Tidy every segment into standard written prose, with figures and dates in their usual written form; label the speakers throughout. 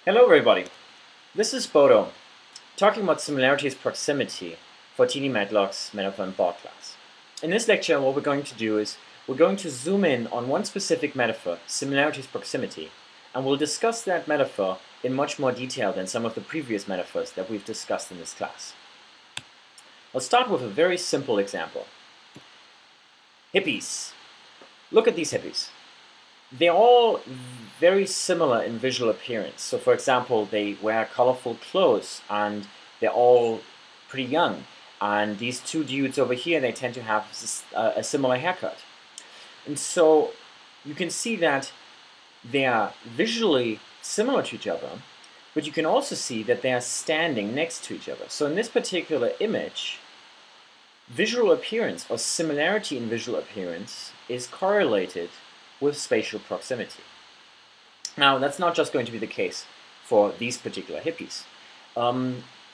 Speaker 1: Hello everybody, this is Bodo, talking about similarity is proximity for Teenie Matlock's metaphor and thought class. In this lecture what we're going to do is we're going to zoom in on one specific metaphor, similarity is proximity, and we'll discuss that metaphor in much more detail than some of the previous metaphors that we've discussed in this class. I'll start with a very simple example. Hippies. Look at these hippies. They're all very similar in visual appearance. So for example, they wear colorful clothes and they're all pretty young. And these two dudes over here, they tend to have a similar haircut. And so you can see that they are visually similar to each other, but you can also see that they are standing next to each other. So in this particular image, visual appearance or similarity in visual appearance is correlated with spatial proximity. Now, that's not just going to be the case for these particular hippies.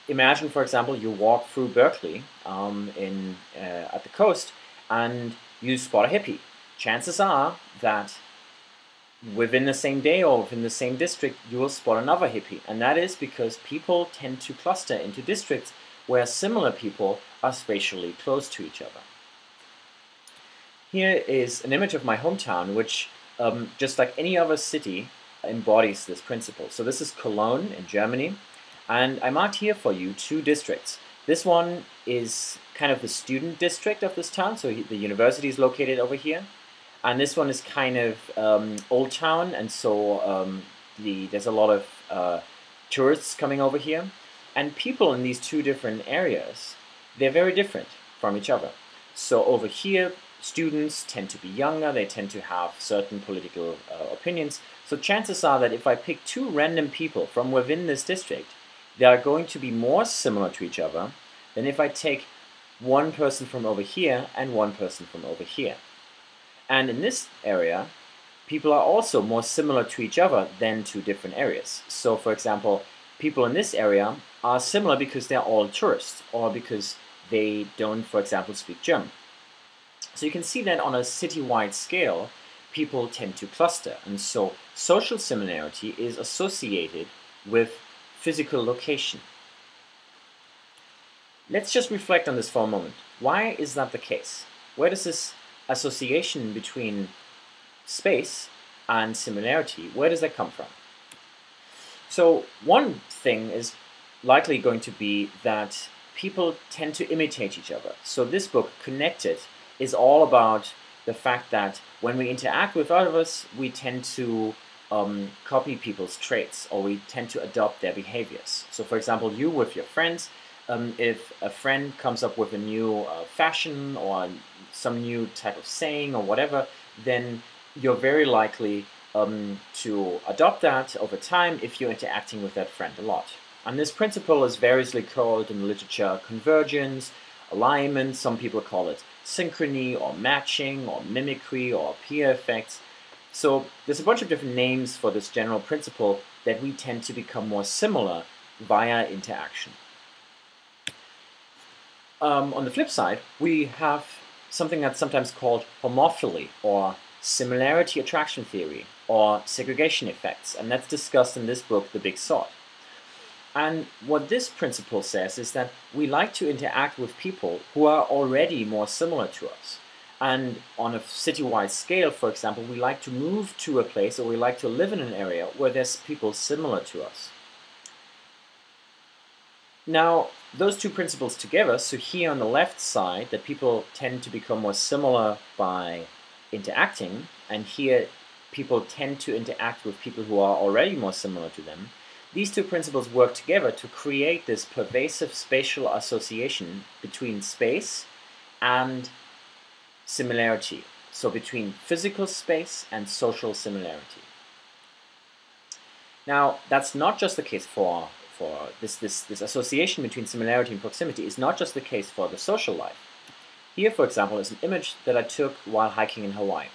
Speaker 1: Imagine, for example, you walk through Berkeley at the coast and you spot a hippie. Chances are that within the same day or within the same district, you will spot another hippie. And that is because people tend to cluster into districts where similar people are spatially close to each other. Here is an image of my hometown, which, just like any other city, embodies this principle. So this is Cologne in Germany, and I marked here for you two districts. This one is kind of the student district of this town, so the university is located over here. And this one is kind of old town, and so there's a lot of tourists coming over here. And people in these two different areas, they're very different from each other. So over here, students tend to be younger, they tend to have certain political opinions. So chances are that if I pick two random people from within this district, they are going to be more similar to each other than if I take one person from over here and one person from over here. And in this area, people are also more similar to each other than to different areas. So for example, people in this area are similar because they're all tourists or because they don't, for example, speak German. So you can see that on a citywide scale, people tend to cluster, and so social similarity is associated with physical location. Let's just reflect on this for a moment. Why is that the case? Where does this association between space and similarity, where does that come from? So one thing is likely going to be that people tend to imitate each other. So this book, Connected, is all about the fact that when we interact with others, we tend to copy people's traits, or we tend to adopt their behaviors. So for example, you with your friends, if a friend comes up with a new fashion or some new type of saying or whatever, then you're very likely to adopt that over time if you're interacting with that friend a lot. And this principle is variously called in the literature convergence, alignment, some people call it synchrony or matching or mimicry or peer effects. So there's a bunch of different names for this general principle that we tend to become more similar via interaction. On the flip side, we have something that's sometimes called homophily or similarity attraction theory or segregation effects, and that's discussed in this book, The Big Sort. And what this principle says is that we like to interact with people who are already more similar to us. And on a citywide scale, for example, we like to move to a place, or we like to live in an area where there's people similar to us. Now, those two principles together, so here on the left side, that people tend to become more similar by interacting, and here people tend to interact with people who are already more similar to them. These two principles work together to create this pervasive spatial association between space and similarity, so between physical space and social similarity. Now, that's not just the case for this association between similarity and proximity is not just the case for the social life. Here, for example, is an image that I took while hiking in Hawaii.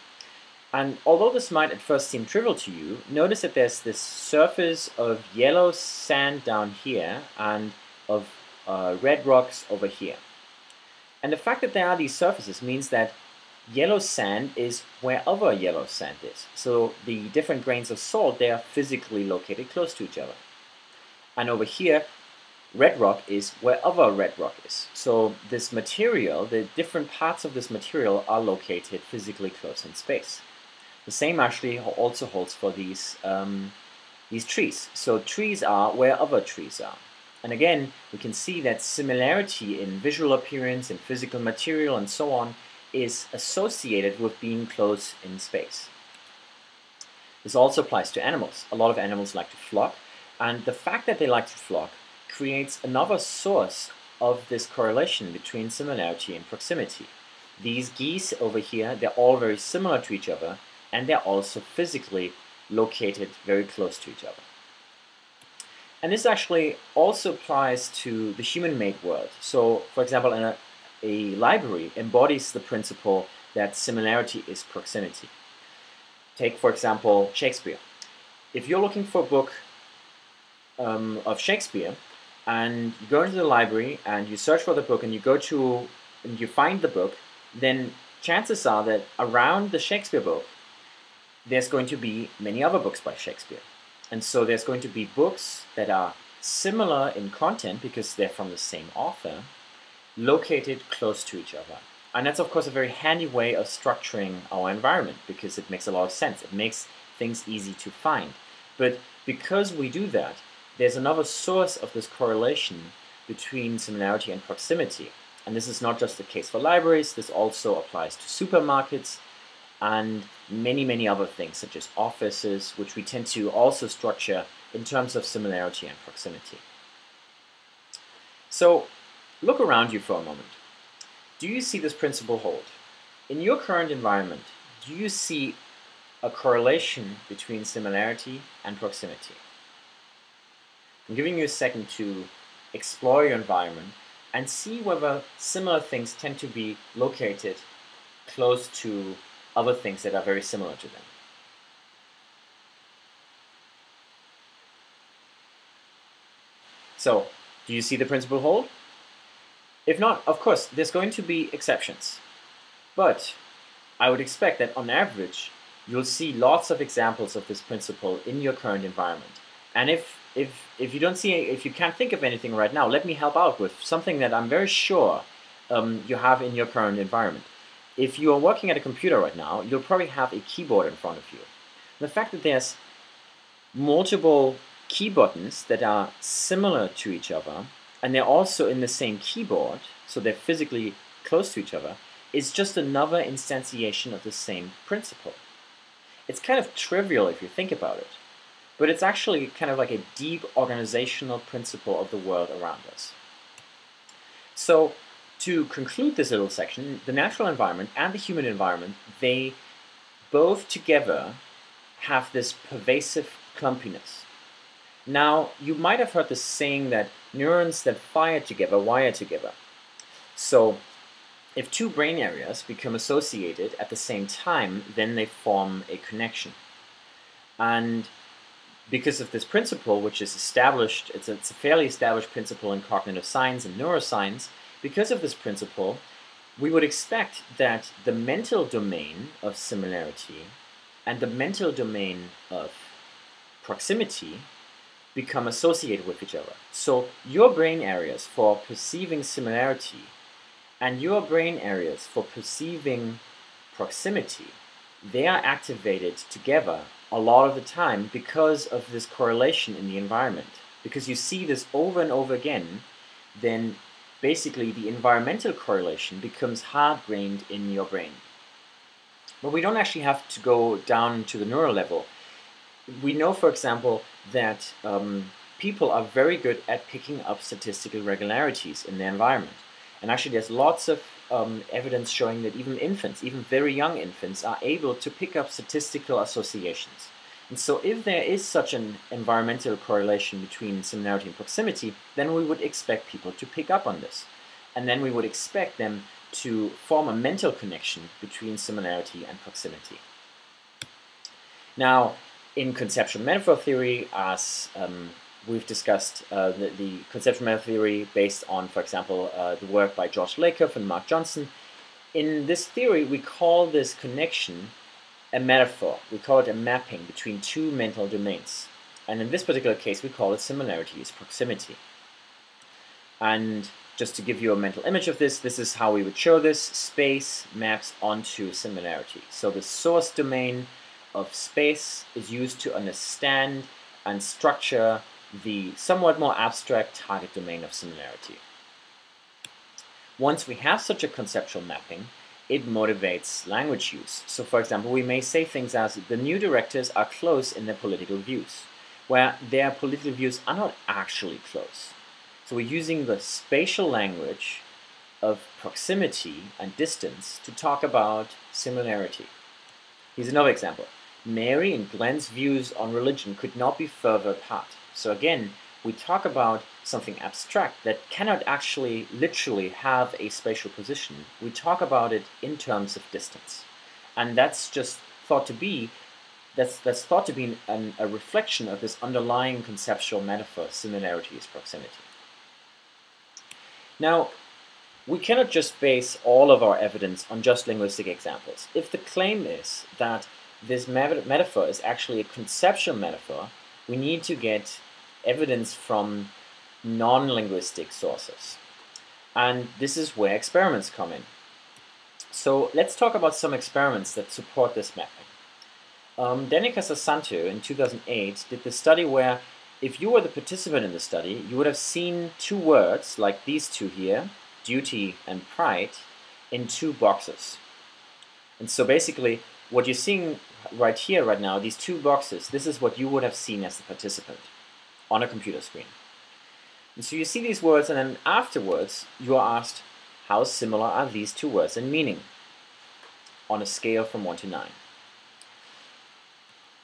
Speaker 1: And although this might at first seem trivial to you, notice that there's this surface of yellow sand down here and of red rocks over here. And the fact that there are these surfaces means that Yellow sand is wherever yellow sand is. So the different grains of salt, they are physically located close to each other. And over here, red rock is wherever red rock is. So this material, the different parts of this material are located physically close in space. The same actually also holds for these trees. So trees are wherever trees are. And again, we can see that similarity in visual appearance, in physical material, and so on is associated with being close in space. This also applies to animals. A lot of animals like to flock, and the fact that they like to flock creates another source of this correlation between similarity and proximity. These geese over here, they're all very similar to each other, and they're also physically located very close to each other. And this actually also applies to the human-made world. So, for example, a library embodies the principle that similarity is proximity. Take, for example, Shakespeare. If you're looking for a book of Shakespeare, and you go into the library and you search for the book and you find the book, then chances are that around the Shakespeare book, there's going to be many other books by Shakespeare. And so there's going to be books that are similar in content because they're from the same author, located close to each other. And that's of course a very handy way of structuring our environment because it makes a lot of sense. It makes things easy to find. But because we do that, there's another source of this correlation between similarity and proximity. And this is not just the case for libraries, this also applies to supermarkets and many, many other things, such as offices, which we tend to also structure in terms of similarity and proximity. So, look around you for a moment. Do you see this principle hold? In your current environment, do you see a correlation between similarity and proximity? I'm giving you a second to explore your environment and see whether similar things tend to be located close to other things that are very similar to them. So, do you see the principle hold? If not, of course, there's going to be exceptions. But I would expect that on average, you'll see lots of examples of this principle in your current environment. And if you can't think of anything right now, let me help out with something that I'm very sure you have in your current environment. If you are working at a computer right now, you'll probably have a keyboard in front of you. The fact that there's multiple key buttons that are similar to each other, and they're also in the same keyboard, so they're physically close to each other, is just another instantiation of the same principle. It's kind of trivial if you think about it, but it's actually kind of like a deep organizational principle of the world around us. So, to conclude this little section, the natural environment and the human environment, they both together have this pervasive clumpiness. Now, you might have heard the saying that neurons that fire together wire together. So, if two brain areas become associated at the same time, then they form a connection. And because of this principle, which is established, it's a fairly established principle in cognitive science and neuroscience, because of this principle, we would expect that the mental domain of similarity and the mental domain of proximity become associated with each other. So your brain areas for perceiving similarity and your brain areas for perceiving proximity, they are activated together a lot of the time because of this correlation in the environment. Because you see this over and over again, then basically the environmental correlation becomes hard-grained in your brain. But we don't actually have to go down to the neural level. We know, for example, that people are very good at picking up statistical regularities in their environment. And actually there's lots of evidence showing that even infants, even very young infants, are able to pick up statistical associations. And so if there is such an environmental correlation between similarity and proximity, then we would expect people to pick up on this. And then we would expect them to form a mental connection between similarity and proximity. Now, in conceptual metaphor theory, as we've discussed the conceptual metaphor theory based on, for example, the work by George Lakoff and Mark Johnson. In this theory, we call this connection a metaphor. We call it a mapping between two mental domains. And in this particular case, we call it similarity is proximity. And just to give you a mental image of this, this is how we would show this. Space maps onto similarity. So the source domain of space is used to understand and structure the somewhat more abstract target domain of similarity. Once we have such a conceptual mapping, it motivates language use. So for example, we may say things as the new directors are close in their political views, where their political views are not actually close. So we're using the spatial language of proximity and distance to talk about similarity. Here's another example. Mary and Glenn's views on religion could not be further apart. So again, we talk about something abstract that cannot actually literally have a spatial position. We talk about it in terms of distance. And that's just thought to be, that's thought to be a reflection of this underlying conceptual metaphor, similarity is proximity. Now, we cannot just base all of our evidence on just linguistic examples. If the claim is that this metaphor is actually a conceptual metaphor, we need to get evidence from non-linguistic sources. And this is where experiments come in. So let's talk about some experiments that support this mapping. Teenie in 2008 did the study where if you were the participant in the study, you would have seen two words like these two here, duty and pride, in two boxes. And so basically what you're seeing right here, right now, these two boxes, this is what you would have seen as the participant on a computer screen. And so you see these words, and then afterwards you are asked, how similar are these two words in meaning on a scale from 1 to 9?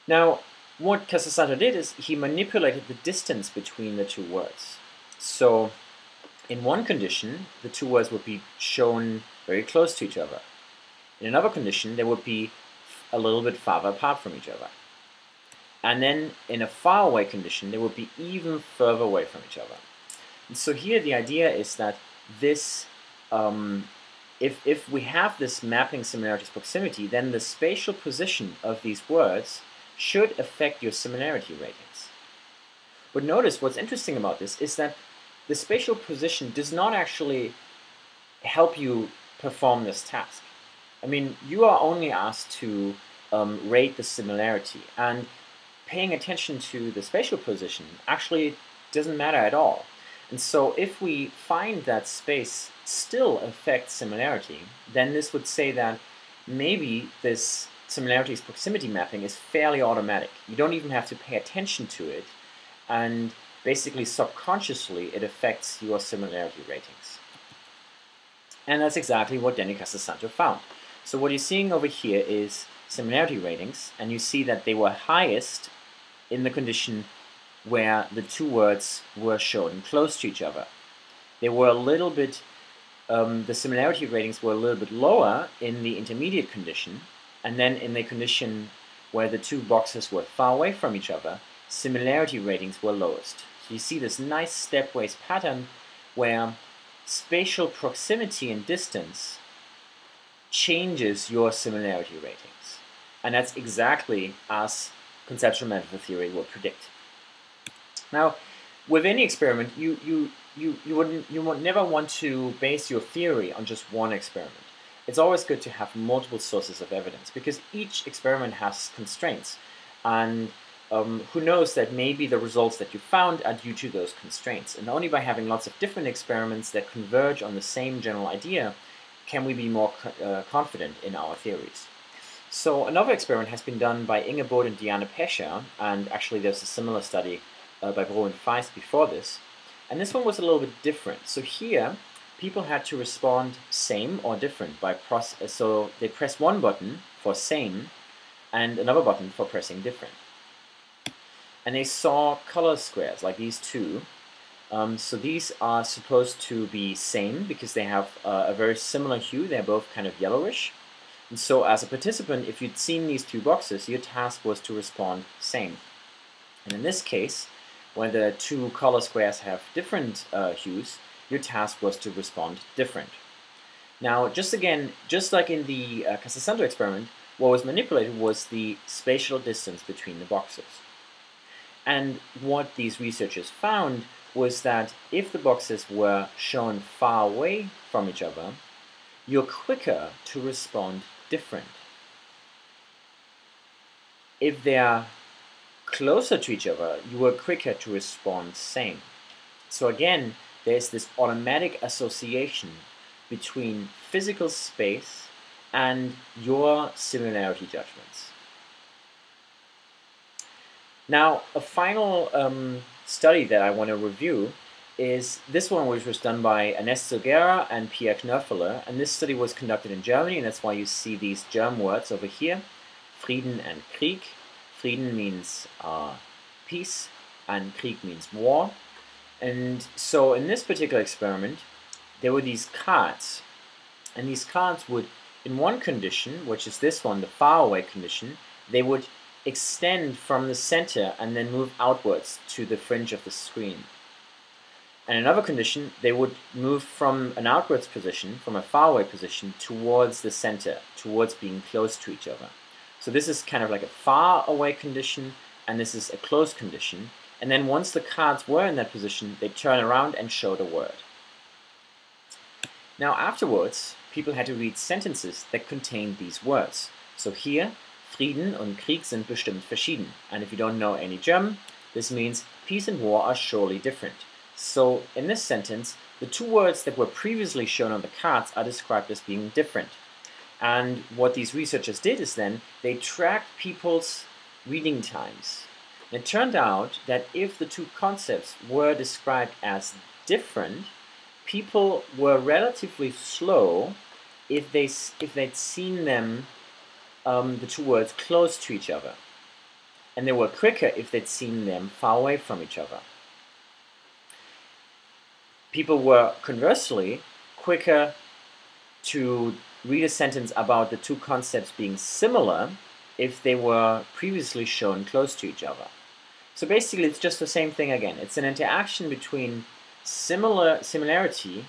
Speaker 1: Now, what Casasanto did is he manipulated the distance between the two words. So in one condition, the two words would be shown very close to each other. In another condition, they would be a little bit farther apart from each other. And then in a far away condition, they would be even further away from each other. And so here the idea is that this, if we have this mapping similarities proximity, then the spatial position of these words should affect your similarity ratings. But notice what's interesting about this is that the spatial position does not actually help you perform this task. I mean, you are only asked to rate the similarity, and paying attention to the spatial position actually doesn't matter at all. And so if we find that space still affects similarity, then this would say that maybe this similarities proximity mapping is fairly automatic. You don't even have to pay attention to it, and basically subconsciously it affects your similarity ratings. And that's exactly what Teenie found. So what you're seeing over here is similarity ratings, and you see that they were highest in the condition where the two words were shown close to each other. They were a little bit, the similarity ratings were a little bit lower in the intermediate condition, and then in the condition where the two boxes were far away from each other, similarity ratings were lowest. So you see this nice stepwise pattern where spatial proximity and distance changes your similarity ratings. And that's exactly as conceptual metaphor theory will predict. Now, with any experiment, you would never want to base your theory on just one experiment. It's always good to have multiple sources of evidence because each experiment has constraints. And who knows that maybe the results that you found are due to those constraints. And only by having lots of different experiments that converge on the same general idea can we be more confident in our theories. So another experiment has been done by Inge Bodo and Diane Pescher, and actually there's a similar study by Bodo Winter before this. And this one was a little bit different. So here, people had to respond same or different by so they pressed one button for same and another button for pressing different. And they saw color squares like these two. So these are supposed to be same because they have a very similar hue. They're both kind of yellowish. And so as a participant, if you'd seen these two boxes, your task was to respond same. And in this case, when the two color squares have different hues, your task was to respond different. Now, just like in the Casasanto experiment, what was manipulated was the spatial distance between the boxes. And what these researchers found was that if the boxes were shown far away from each other, you're quicker to respond different. If they are closer to each other, you are quicker to respond same. So again, there's this automatic association between physical space and your similarity judgments. Now, a final study that I want to review is this one, which was done by Ernest Zogera and Pierre Knöffeler, and this study was conducted in Germany, and that's why you see these German words over here, Frieden and Krieg. Frieden means peace, and Krieg means war. And so in this particular experiment, there were these cards, and these cards would, in one condition, which is this one, the far away condition, they would extend from the center and then move outwards to the fringe of the screen. And another condition, they would move from an outwards position, from a faraway position, towards the center, towards being close to each other. So this is kind of like a far away condition, and this is a close condition. And then once the cards were in that position, they turn around and show the word. Now afterwards, people had to read sentences that contained these words. So here, Frieden und Krieg sind bestimmt verschieden. And if you don't know any German, this means peace and war are surely different. So in this sentence, the two words that were previously shown on the cards are described as being different. And what these researchers did is then they tracked people's reading times. And it turned out that if the two concepts were described as different, people were relatively slow if they'd seen them, the two words close to each other. And they were quicker if they'd seen them far away from each other. People were conversely quicker to read a sentence about the two concepts being similar if they were previously shown close to each other. So basically it's just the same thing again. It's an interaction between similarity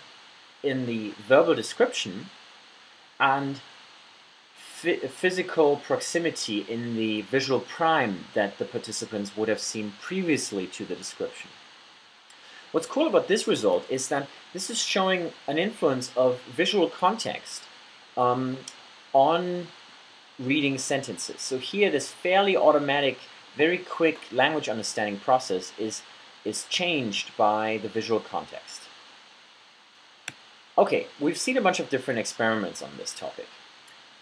Speaker 1: in the verbal description and physical proximity in the visual prime that the participants would have seen previously to the description. What's cool about this result is that this is showing an influence of visual context on reading sentences. So here, this fairly automatic, very quick language understanding process is changed by the visual context. Okay, we've seen a bunch of different experiments on this topic.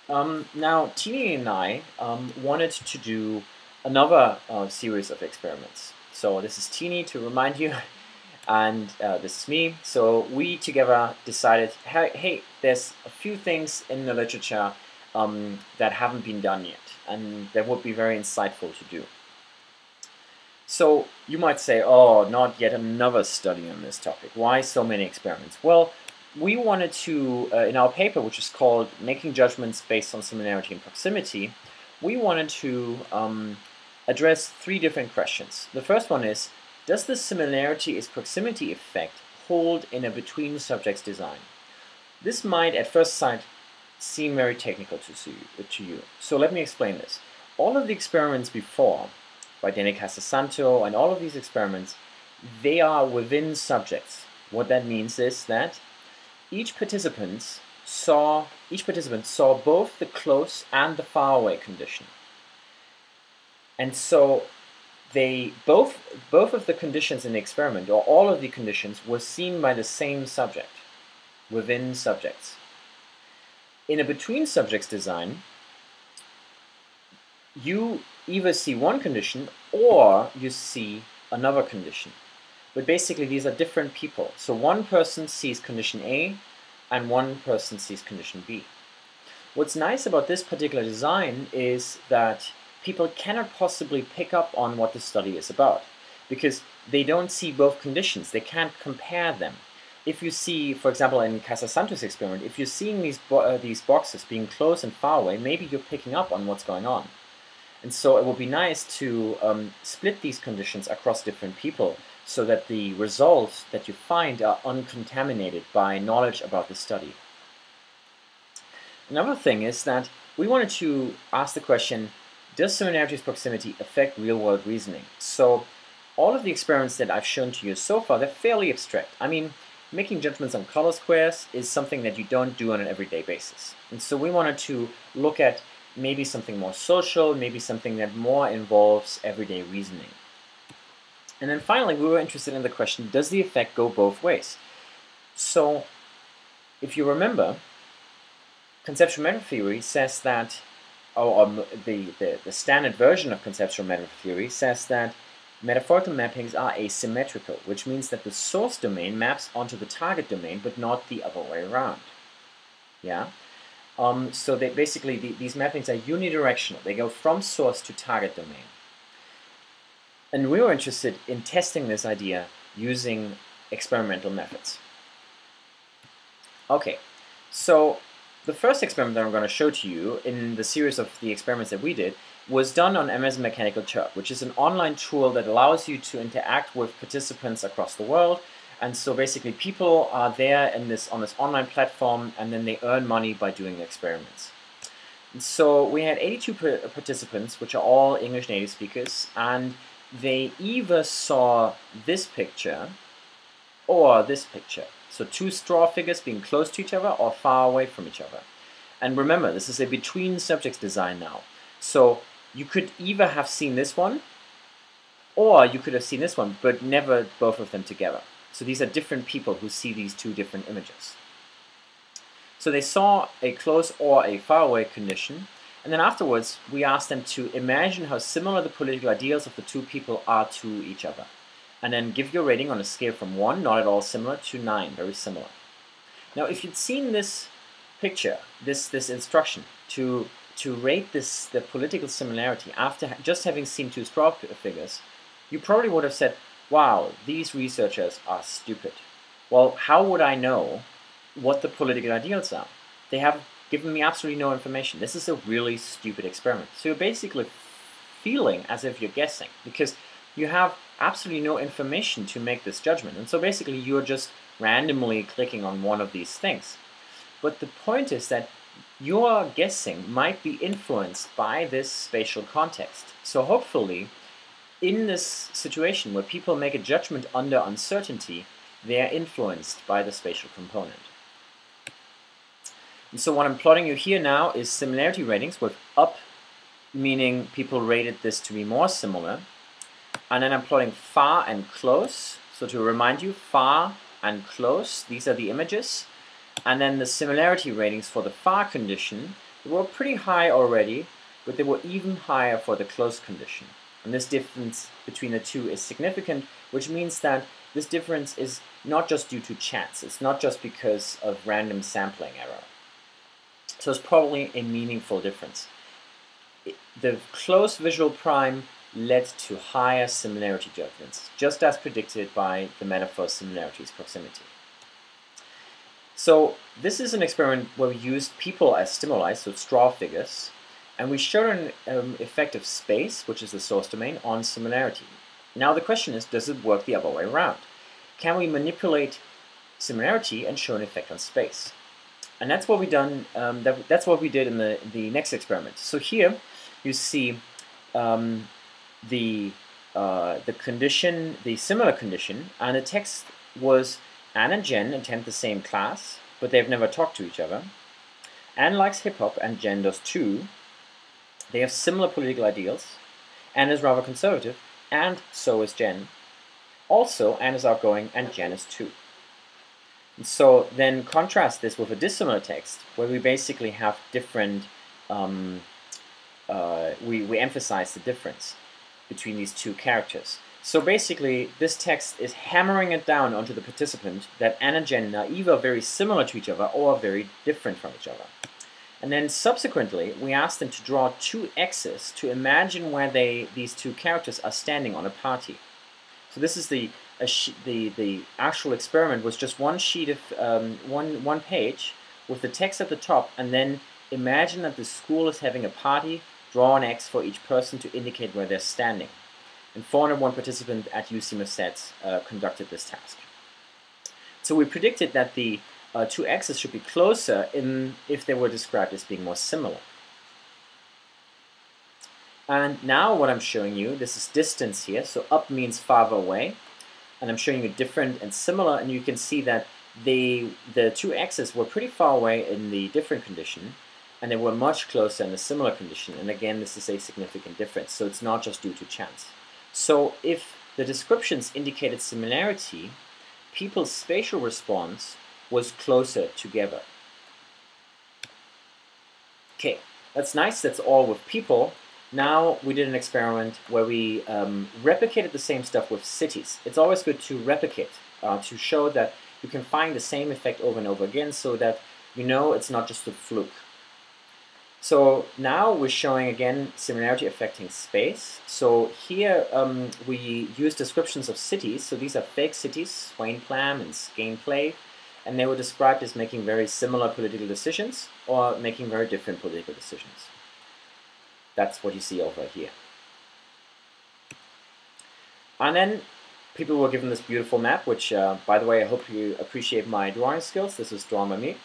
Speaker 1: Now, Teenie and I wanted to do another series of experiments. So this is Teenie, to remind you, and this is me. So we together decided, hey, there's a few things in the literature that haven't been done yet, and that would be very insightful to do. So you might say, oh, not yet another study on this topic. Why so many experiments? Well, we wanted to, in our paper, which is called Making Judgments Based on Similarity and Proximity, we wanted to address three different questions. The first one is, does the similarity is proximity effect hold in a between subjects design? This might at first sight seem very technical to you. So let me explain this. All of the experiments before, by Dene Casasanto, and all of these experiments, they are within subjects. What that means is that each participant saw both the close and the far away condition. And so both of the conditions in the experiment, or all of the conditions, were seen by the same subject within subjects. In a between subjects design, you either see one condition or you see another condition. But basically these are different people. So one person sees condition A and one person sees condition B. What's nice about this particular design is that people cannot possibly pick up on what the study is about, because they don't see both conditions. They can't compare them. If you see, for example, in Casasanto's experiment, if you're seeing these boxes being close and far away, maybe you're picking up on what's going on. And so it would be nice to split these conditions across different people so that the results that you find are uncontaminated by knowledge about the study. Another thing is that we wanted to ask the question, does similarities proximity affect real-world reasoning? So all of the experiments that I've shown to you so far, they're fairly abstract. I mean, making judgments on color squares is something that you don't do on an everyday basis. And so we wanted to look at maybe something more social, maybe something that more involves everyday reasoning. And then finally, we were interested in the question, does the effect go both ways? So, if you remember, conceptual meta theory says that, the standard version of conceptual meta theory says that metaphorical mappings are asymmetrical, which means that the source domain maps onto the target domain, but not the other way around. Yeah? So they basically, these mappings are unidirectional. They go from source to target domain. And we were interested in testing this idea using experimental methods. Okay, so the first experiment that I'm going to show to you in the series of the experiments that we did was done on Amazon Mechanical Turk, which is an online tool that allows you to interact with participants across the world. And so basically people are there on this online platform, and then they earn money by doing experiments. And so we had 82 participants, which are all English native speakers, and they either saw this picture or this picture. So two straw figures being close to each other or far away from each other. And remember, this is a between subjects design now. So you could either have seen this one, or you could have seen this one, but never both of them together. So these are different people who see these two different images. So they saw a close or a far away condition, and then afterwards we asked them to imagine how similar the political ideals of the two people are to each other. And then give your rating on a scale from 1, not at all similar, to 9, very similar. Now if you'd seen this picture, this instruction, to rate the political similarity after just having seen two straw figures, you probably would have said, wow, these researchers are stupid. Well, how would I know what the political ideals are? They have given me absolutely no information. This is a really stupid experiment. So you're basically feeling as if you're guessing, because you have absolutely no information to make this judgment. And so basically you're just randomly clicking on one of these things. But the point is that your guessing might be influenced by this spatial context. So hopefully, in this situation where people make a judgment under uncertainty, they are influenced by the spatial component. And so what I'm plotting you here now is similarity ratings, with up meaning people rated this to be more similar. And then I'm plotting far and close. So to remind you, far and close, these are the images. And then the similarity ratings for the far condition, they were pretty high already, but they were even higher for the close condition. And this difference between the two is significant, which means that this difference is not just due to chance. It's not just because of random sampling error. So it's probably a meaningful difference. The close visual prime led to higher similarity judgments, just as predicted by the metaphor Similarity is Proximity. So this is an experiment where we used people as stimuli, so straw figures, and we showed an effect of space, which is the source domain, on similarity. Now the question is, does it work the other way around? Can we manipulate similarity and show an effect on space? And that's what we done. That's what we did in the next experiment. So here you see the condition, the similar condition, and the text was Anne and Jen attend the same class, but they've never talked to each other. Anne likes hip-hop and Jen does too. They have similar political ideals. Anne is rather conservative, and so is Jen. Also, Anne is outgoing and Jen is too. And so then contrast this with a dissimilar text, where we basically have different, we emphasize the difference between these two characters. So basically, this text is hammering it down onto the participant that Anne and Jen are either very similar to each other or very different from each other. And then subsequently, we asked them to draw two X's to imagine where these two characters are standing on a party. So this is the actual experiment was just one sheet of one page with the text at the top, and then imagine that the school is having a party. Draw an X for each person to indicate where they're standing. And 401 participants at UC Merced conducted this task. So we predicted that the two X's should be closer if they were described as being more similar. And now what I'm showing you, this is distance here, so up means farther away, and I'm showing you different and similar, and you can see that the two x's were pretty far away in the different condition, and they were much closer in the similar condition, and again this is a significant difference, so it's not just due to chance. So if the descriptions indicated similarity, people's spatial response was closer together. Okay, that's nice, that's all with people. Now we did an experiment where we replicated the same stuff with cities. It's always good to replicate, to show that you can find the same effect over and over again so that you know it's not just a fluke. So now we're showing again similarity affecting space. So here we use descriptions of cities. So these are fake cities, Swainplam and Skegnplave, and they were described as making very similar political decisions or making very different political decisions. That's what you see over here. And then people were given this beautiful map, which, by the way, I hope you appreciate my drawing skills. This is drawn by me.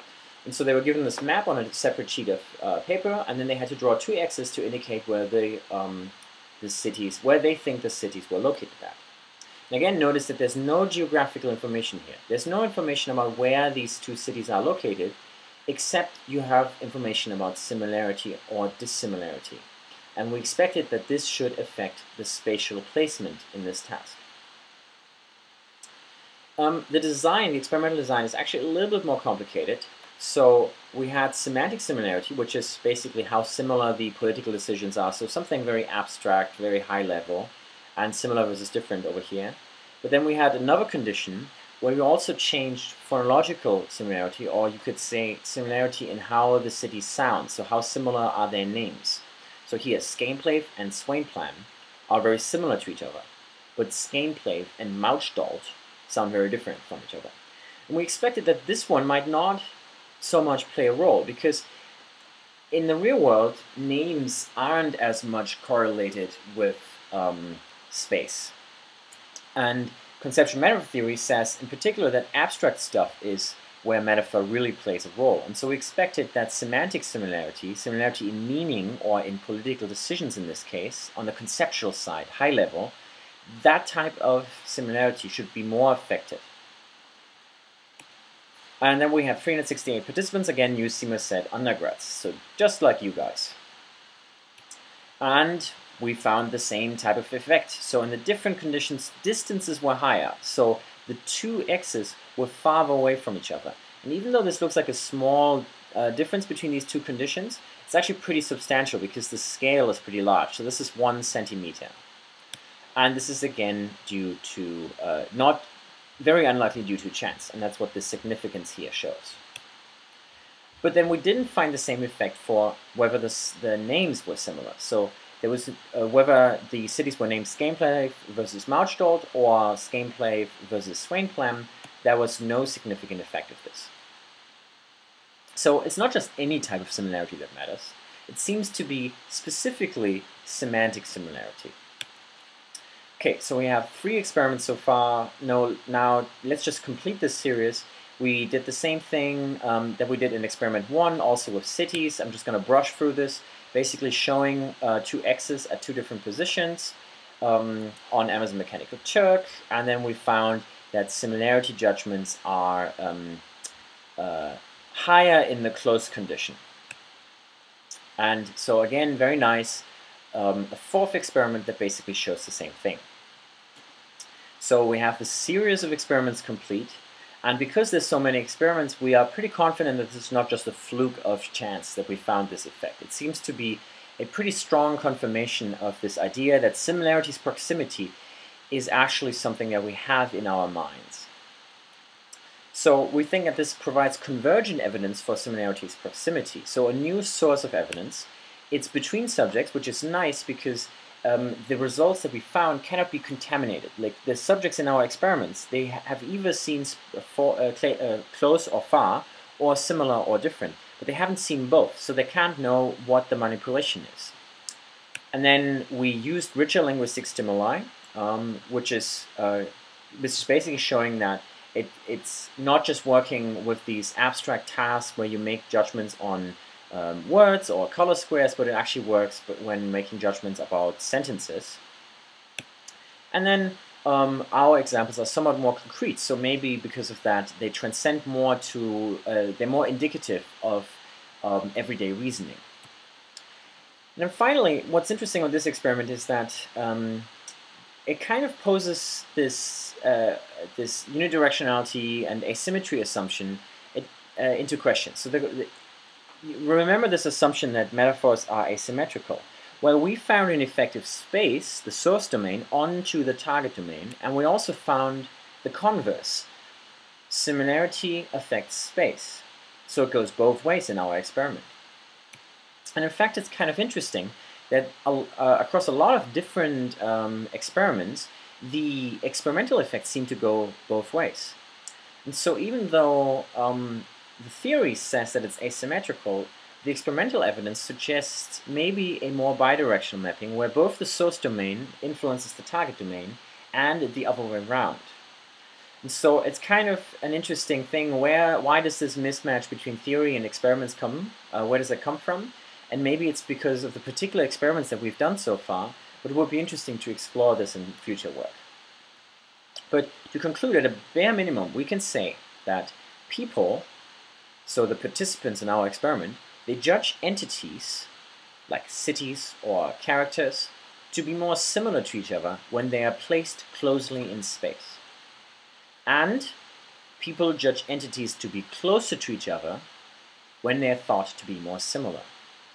Speaker 1: And so they were given this map on a separate sheet of paper, and then they had to draw two X's to indicate where the cities, where they think the cities were located at. And again, notice that there's no geographical information here. There's no information about where these two cities are located, except you have information about similarity or dissimilarity. And we expected that this should affect the spatial placement in this task. The design, the experimental design, is actually a little bit more complicated. So we had semantic similarity, which is basically how similar the political decisions are. So something very abstract, very high level, and similar versus different over here. But then we had another condition where we also changed phonological similarity, or you could say similarity in how the cities sound. So how similar are their names? So here, Skegnplave and Swainplam are very similar to each other, but Skegnplave and Matlock sound very different from each other. And we expected that this one might not so much play a role, because in the real world, names aren't as much correlated with space. And conceptual metaphor theory says in particular that abstract stuff is where metaphor really plays a role. And so we expected that semantic similarity, similarity in meaning or in political decisions in this case, on the conceptual side, high level, that type of similarity should be more effective. And then we have 368 participants, again UC Merced undergrads, so just like you guys. And we found the same type of effect. So in the different conditions, distances were higher. So the two x's were farther away from each other. And even though this looks like a small difference between these two conditions, it's actually pretty substantial because the scale is pretty large. So this is 1 centimeter. And this is again due to, not very unlikely due to chance, and that's what the significance here shows. But then we didn't find the same effect for whether the names were similar. So there was whether the cities were named Skegnplave versus Matlock or Skegnplave versus Swainplam, there was no significant effect of this. So it's not just any type of similarity that matters. It seems to be specifically semantic similarity. Okay, so we have 3 experiments so far. Now let's just complete this series. We did the same thing that we did in experiment 1, also with cities. I'm just going to brush through this, basically showing 2 x's at 2 different positions on Amazon Mechanical Turk, and then we found that similarity judgments are higher in the close condition. And so again, very nice. A 4th experiment that basically shows the same thing. So we have the series of experiments complete, and because there's so many experiments, we are pretty confident that this is not just a fluke of chance that we found this effect. It seems to be a pretty strong confirmation of this idea that similarities proximity is actually something that we have in our minds. So we think that this provides convergent evidence for similarities proximity. So a new source of evidence. It's between subjects, which is nice because the results that we found cannot be contaminated. Like the subjects in our experiments, they have either seen close or far, or similar or different, but they haven't seen both, so they can't know what the manipulation is. And then we used richer linguistic stimuli, which is basically showing that it's not just working with these abstract tasks where you make judgments on words or color squares, but it actually works when making judgments about sentences. And then our examples are somewhat more concrete, so maybe because of that they transcend more to, they're more indicative of everyday reasoning. And then finally, what's interesting with this experiment is that it kind of poses this, this unidirectionality and asymmetry assumption into question. So remember this assumption that metaphors are asymmetrical. Well, we found an effective space, the source domain, onto the target domain, and we also found the converse. Similarity affects space. So it goes both ways in our experiment. And in fact, it's kind of interesting that across a lot of different experiments, the experimental effects seem to go both ways. And so even though the theory says that it's asymmetrical, the experimental evidence suggests maybe a more bidirectional mapping where both the source domain influences the target domain and the other way around. And so it's kind of an interesting thing why does this mismatch between theory and experiments come? Where does it come from? And maybe it's because of the particular experiments that we've done so far, but it would be interesting to explore this in future work. But to conclude, at a bare minimum, we can say that people, so the participants in our experiment, they judge entities, like cities or characters, to be more similar to each other when they are placed closely in space. And people judge entities to be closer to each other when they are thought to be more similar.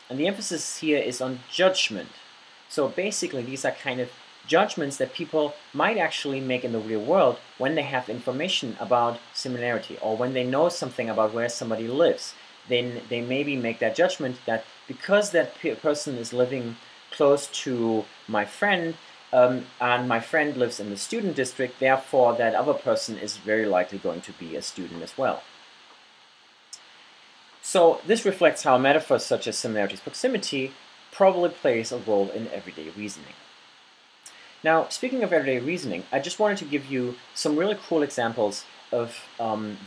Speaker 1: And the emphasis here is on judgment. So basically these are kind of judgments that people might actually make in the real world when they have information about similarity, or when they know something about where somebody lives. Then they maybe make that judgment that because that person is living close to my friend, and my friend lives in the student district, therefore that other person is very likely going to be a student as well. So this reflects how metaphors such as similarity is proximity probably plays a role in everyday reasoning. Now, speaking of everyday reasoning, I just wanted to give you some really cool examples of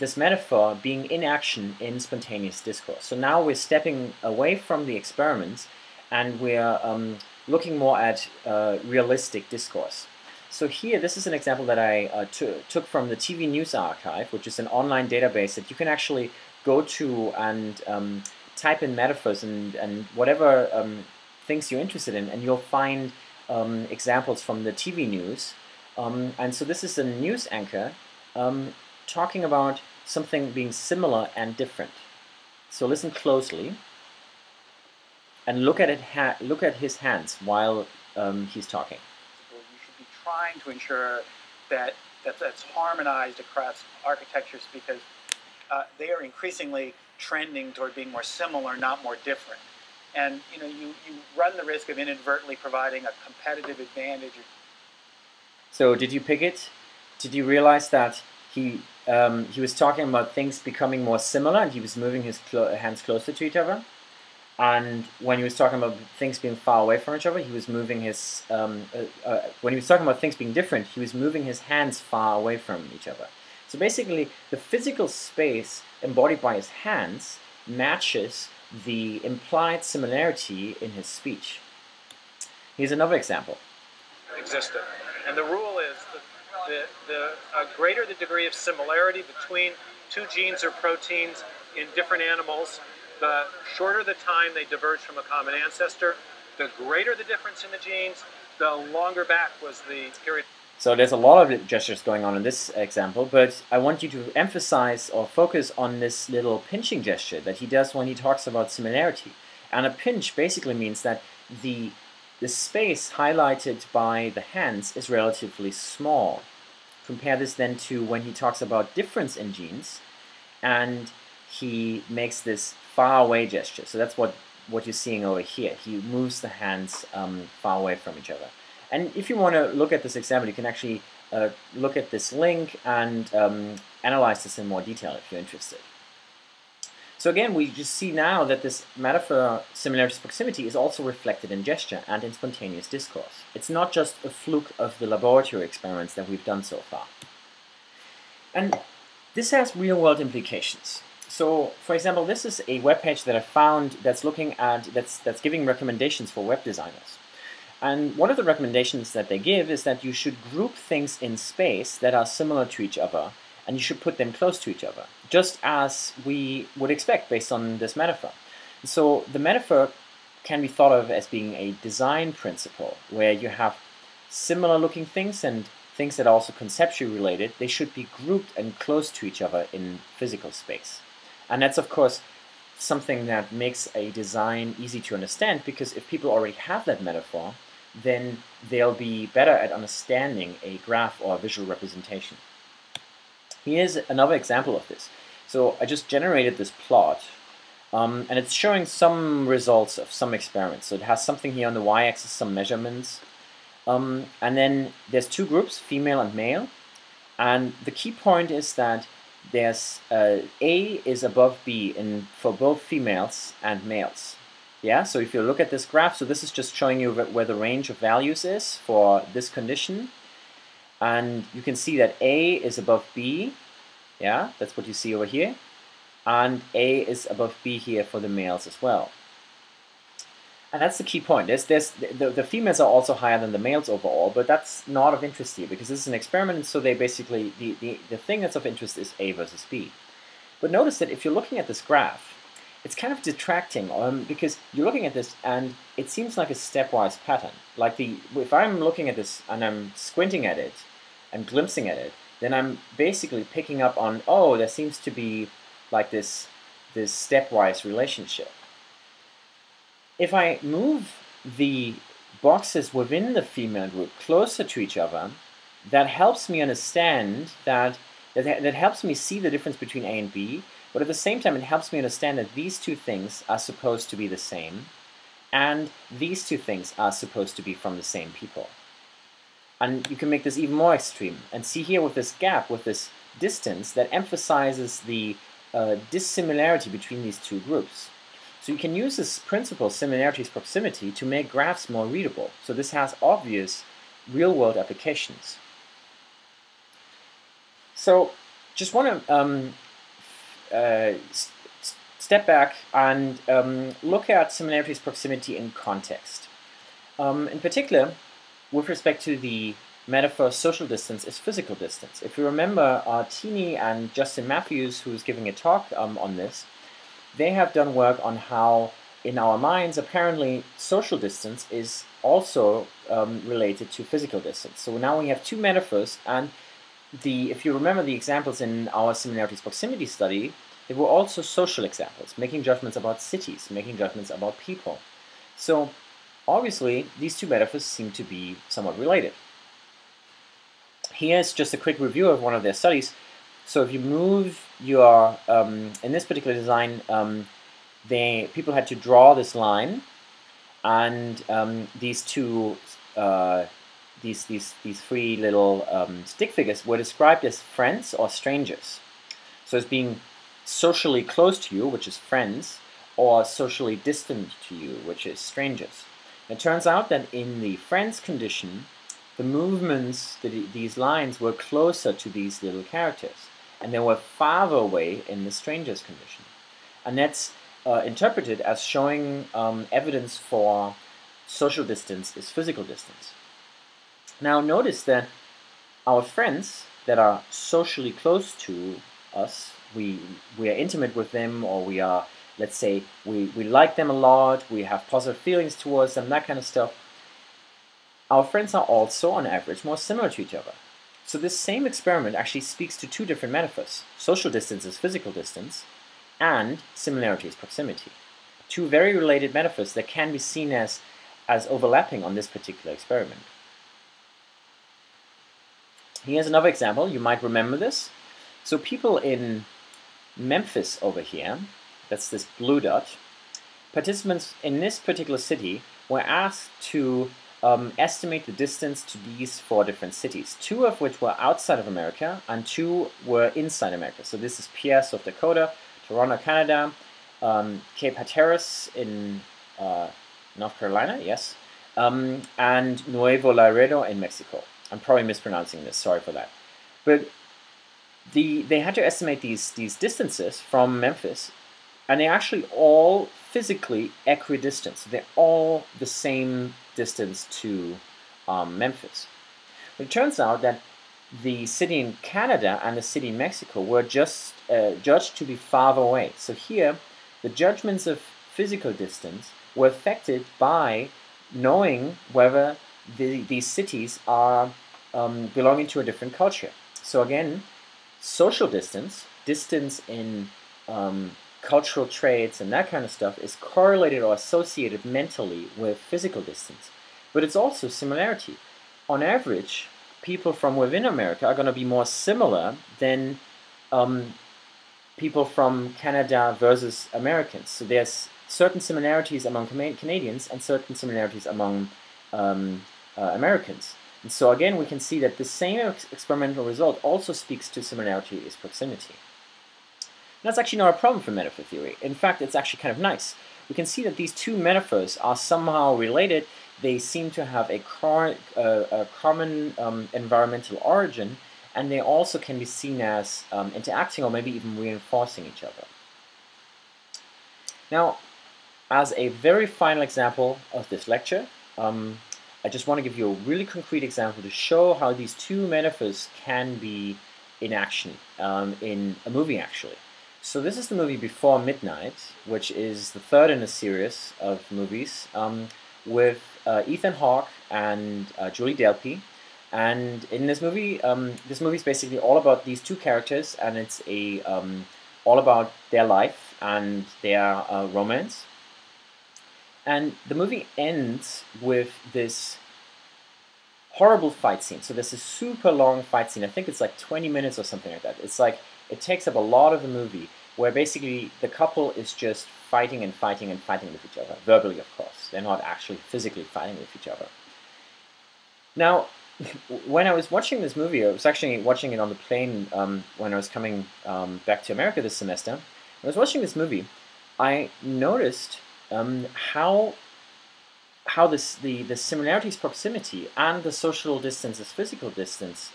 Speaker 1: this metaphor being in action in spontaneous discourse. So now we're stepping away from the experiments and we're looking more at realistic discourse. So here, this is an example that I took from the TV News Archive, which is an online database that you can actually go to and type in metaphors and whatever things you're interested in, and you'll find examples from the TV news. And so this is a news anchor talking about something being similar and different. So listen closely and look at his hands while he's talking.
Speaker 2: You should be trying to ensure that that's harmonized across architectures, because they are increasingly trending toward being more similar, not more different. And you run the risk of inadvertently providing a competitive advantage.
Speaker 1: So did you pick it? Did you realize that he was talking about things becoming more similar, and he was moving his hands closer to each other? And when he was talking about things being far away from each other, he was moving his when he was talking about things being different, he was moving his hands far away from each other. So basically, the physical space embodied by his hands matches the implied similarity in his speech. Here's another example.
Speaker 3: Existed. And the rule is that the greater the degree of similarity between two genes or proteins in different animals, the shorter the time they diverge from a common ancestor, the greater the difference in the genes, the longer back was the period.
Speaker 1: So there's a lot of gestures going on in this example, but I want you to emphasize or focus on this little pinching gesture that he does when he talks about similarity. And a pinch basically means that the space highlighted by the hands is relatively small. Compare this then to when he talks about difference in genes, and he makes this far away gesture. So that's what you're seeing over here. He moves the hands far away from each other. And if you want to look at this example, you can actually look at this link and analyze this in more detail if you're interested. So again, we just see now that this metaphor similarity is proximity is also reflected in gesture and in spontaneous discourse. It's not just a fluke of the laboratory experiments that we've done so far. And this has real-world implications. So, for example, this is a web page that I found that's looking at that's giving recommendations for web designers. And one of the recommendations that they give is that you should group things in space that are similar to each other, and you should put them close to each other, just as we would expect based on this metaphor. So the metaphor can be thought of as being a design principle, where you have similar looking things and things that are also conceptually related. They should be grouped and close to each other in physical space. And that's, of course, something that makes a design easy to understand, because if people already have that metaphor, then they'll be better at understanding a graph or a visual representation. Here's another example of this. So I just generated this plot, and it's showing some results of some experiments. So it has something here on the y-axis, some measurements, and then there's two groups, female and male, and the key point is that there's A is above B for both females and males. Yeah, so if you look at this graph, so this is just showing you where the range of values is for this condition. And you can see that A is above B. Yeah, that's what you see over here. And A is above B here for the males as well. And that's the key point. The females are also higher than the males overall, but that's not of interest here because this is an experiment, so they basically, the thing that's of interest is A versus B. But notice that if you're looking at this graph, it's kind of detracting because you're looking at this and it seems like a stepwise pattern. Like if I'm looking at this and I'm squinting at it and glimpsing at it, then I'm basically picking up on, oh, there seems to be like this stepwise relationship. If I move the boxes within the female group closer to each other, that helps me understand that helps me see the difference between A and B, but at the same time it helps me understand that these two things are supposed to be the same, and these two things are supposed to be from the same people. And you can make this even more extreme, and see here with this gap, with this distance, that emphasizes the dissimilarity between these two groups. So you can use this principle, similarity is proximity, to make graphs more readable. So this has obvious real-world applications. So just want to step back and look at similarity is proximity in context. In particular, with respect to the metaphor social distance is physical distance. If you remember Teenie and Justin Matthews, who was giving a talk on this, they have done work on how, in our minds, apparently social distance is also related to physical distance. So now we have two metaphors, and if you remember the examples in our similarities proximity study, they were also social examples, making judgments about cities, making judgments about people. So obviously, these two metaphors seem to be somewhat related. Here's just a quick review of one of their studies. So if you move your, in this particular design, people had to draw this line, and these three little stick figures were described as friends or strangers. So as being socially close to you, which is friends, or socially distant to you, which is strangers. And it turns out that in the friends condition, the movements, these lines were closer to these little characters, and they were farther away in the strangers condition. And that's interpreted as showing evidence for social distance is physical distance. Now notice that our friends that are socially close to us, we are intimate with them, or we are, let's say, we like them a lot, we have positive feelings towards them, that kind of stuff. Our friends are also, on average, more similar to each other. So this same experiment actually speaks to two different metaphors. Social distance is physical distance, and similarity is proximity. Two very related metaphors that can be seen as overlapping on this particular experiment. Here's another example. You might remember this. So people in Memphis over here, that's this blue dot, participants in this particular city were asked to estimate the distance to these 4 different cities, 2 of which were outside of America and 2 were inside America. So this is Pierre, South Dakota, Toronto, Canada, Cape Hatteras in North Carolina, yes, and Nuevo Laredo in Mexico. I'm probably mispronouncing this, sorry for that. But they had to estimate these distances from Memphis, and they're actually all physically equidistant. So they're all the same distance to Memphis. But it turns out that the city in Canada and the city in Mexico were just judged to be farther away. So here, the judgments of physical distance were affected by knowing whether these cities are belonging to a different culture. So again, social distance in cultural traits and that kind of stuff is correlated or associated mentally with physical distance. But it's also similarity. On average, people from within America are going to be more similar than people from Canada versus Americans. So there's certain similarities among Canadians and certain similarities among Americans. And so again, we can see that the same experimental result also speaks to similarity is proximity. And that's actually not a problem for metaphor theory. In fact, it's actually kind of nice. We can see that these two metaphors are somehow related. They seem to have a common environmental origin, and they also can be seen as interacting or maybe even reinforcing each other. Now, as a very final example of this lecture, I just want to give you a really concrete example to show how these two metaphors can be in action in a movie, actually. So this is the movie Before Midnight, which is the third in a series of movies with Ethan Hawke and Julie Delpy. And in this movie is basically all about these two characters, and it's all about their life and their romance. And the movie ends with this horrible fight scene. So there's a super long fight scene. I think it's like 20 minutes or something like that. It's like, it takes up a lot of the movie, where basically the couple is just fighting and fighting and fighting with each other. Verbally, of course. They're not actually physically fighting with each other. Now, when I was watching this movie, I was actually watching it on the plane when I was coming back to America this semester. When I was watching this movie, I noticed how the similarities proximity and the social distance as physical distance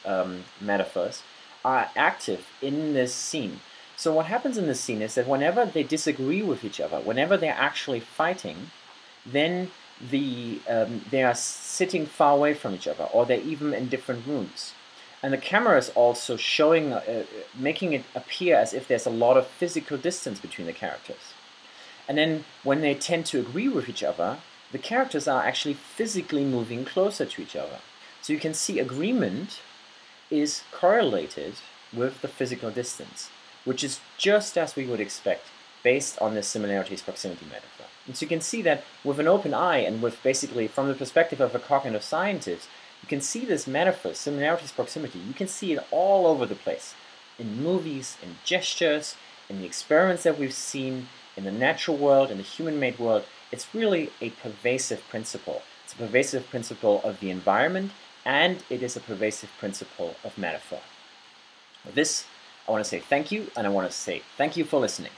Speaker 1: metaphors are active in this scene. So what happens in this scene is that whenever they disagree with each other, whenever they're actually fighting, then they are sitting far away from each other, or they're even in different rooms. And the camera is also showing, making it appear as if there's a lot of physical distance between the characters. And then when they tend to agree with each other, the characters are actually physically moving closer to each other. So you can see agreement is correlated with the physical distance, which is just as we would expect based on the similarities proximity metaphor. And so you can see that with an open eye and with basically from the perspective of a cognitive scientist, you can see this metaphor, similarities proximity, you can see it all over the place. In movies, in gestures, in the experiments that we've seen, in the natural world, in the human-made world. It's really a pervasive principle. It's a pervasive principle of the environment, and it is a pervasive principle of metaphor. With this, I want to say thank you, and I want to say thank you for listening.